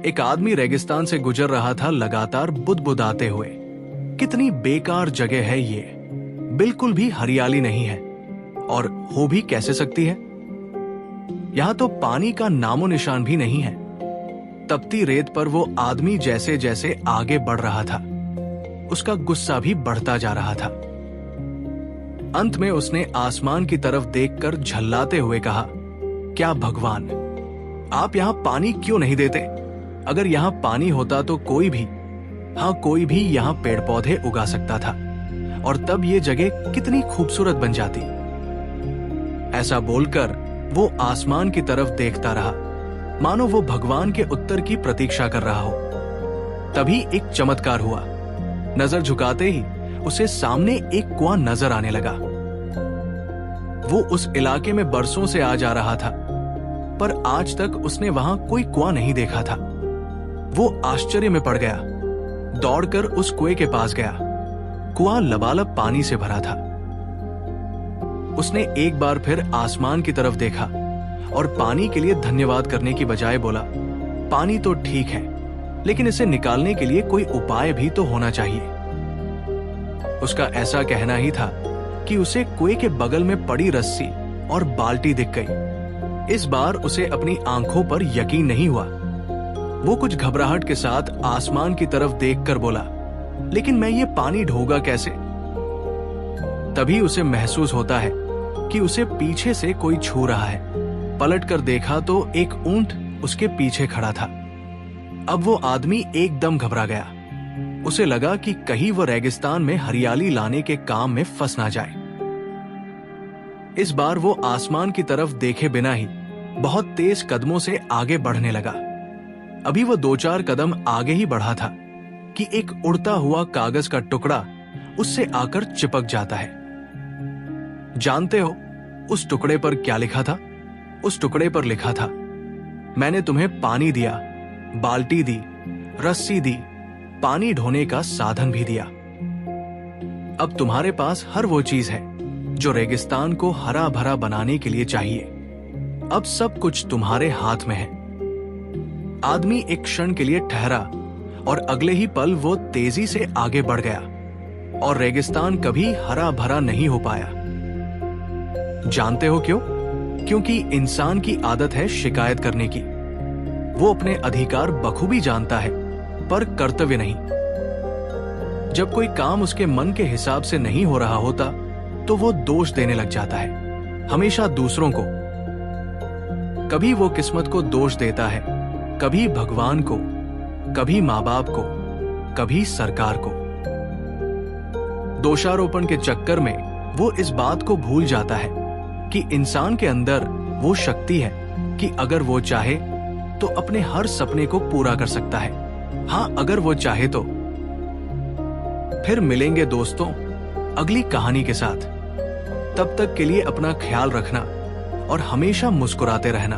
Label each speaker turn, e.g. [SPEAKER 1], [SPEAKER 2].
[SPEAKER 1] एक आदमी रेगिस्तान से गुजर रहा था, लगातार बुदबुदाते हुए। कितनी बेकार जगह है ये, बिल्कुल भी हरियाली नहीं है, और हो भी कैसे सकती है। यहां तो पानी का नामो निशान भी नहीं है। तपती रेत पर वो आदमी जैसे जैसे आगे बढ़ रहा था, उसका गुस्सा भी बढ़ता जा रहा था। अंत में उसने आसमान की तरफ देखकर झल्लाते हुए कहा, क्या भगवान, आप यहां पानी क्यों नहीं देते? अगर यहां पानी होता तो कोई भी यहां पेड़ पौधे उगा सकता था, और तब ये जगह कितनी खूबसूरत बन जाती। ऐसा बोलकर वो आसमान की तरफ देखता रहा, मानो वो भगवान के उत्तर की प्रतीक्षा कर रहा हो। तभी एक चमत्कार हुआ। नजर झुकाते ही उसे सामने एक कुआं नजर आने लगा। वो उस इलाके में बरसों से आ जा रहा था, पर आज तक उसने वहां कोई कुआं नहीं देखा था। वो आश्चर्य में पड़ गया, दौड़कर उस कुएं के पास गया। कुआं लबालब पानी से भरा था। उसने एक बार फिर आसमान की तरफ देखा और पानी के लिए धन्यवाद करने की बजाय बोला, पानी तो ठीक है, लेकिन इसे निकालने के लिए कोई उपाय भी तो होना चाहिए। उसका ऐसा कहना ही था कि उसे कुएं के बगल में पड़ी रस्सी और बाल्टी दिख गई। इस बार उसे अपनी आंखों पर यकीन नहीं हुआ। वो कुछ घबराहट के साथ आसमान की तरफ देखकर बोला, लेकिन मैं ये पानी ढोगा कैसे? तभी उसे महसूस होता है कि उसे पीछे से कोई छू रहा है। पलटकर देखा तो एक ऊंट उसके पीछे खड़ा था। अब वो आदमी एकदम घबरा गया। उसे लगा कि कहीं वो रेगिस्तान में हरियाली लाने के काम में फंस ना जाए। इस बार वो आसमान की तरफ देखे बिना ही बहुत तेज कदमों से आगे बढ़ने लगा। अभी वो 2-4 कदम आगे ही बढ़ा था कि एक उड़ता हुआ कागज का टुकड़ा उससे आकर चिपक जाता है। जानते हो उस टुकड़े पर क्या लिखा था? उस टुकड़े पर लिखा था, मैंने तुम्हें पानी दिया, बाल्टी दी, रस्सी दी, पानी ढोने का साधन भी दिया। अब तुम्हारे पास हर वो चीज है जो रेगिस्तान को हरा भरा बनाने के लिए चाहिए। अब सब कुछ तुम्हारे हाथ में है। आदमी एक क्षण के लिए ठहरा और अगले ही पल वो तेजी से आगे बढ़ गया, और रेगिस्तान कभी हरा भरा नहीं हो पाया। जानते हो क्यों? क्योंकि इंसान की आदत है शिकायत करने की। वो अपने अधिकार बखूबी जानता है, पर कर्तव्य नहीं। जब कोई काम उसके मन के हिसाब से नहीं हो रहा होता तो वो दोष देने लग जाता है, हमेशा दूसरों को। कभी वो किस्मत को दोष देता है, कभी भगवान को, कभी माँ बाप को, कभी सरकार को। दोषारोपण के चक्कर में वो इस बात को भूल जाता है कि इंसान के अंदर वो शक्ति है कि अगर वो चाहे तो अपने हर सपने को पूरा कर सकता है। हाँ, अगर वो चाहे तो। फिर मिलेंगे दोस्तों अगली कहानी के साथ। तब तक के लिए अपना ख्याल रखना और हमेशा मुस्कुराते रहना।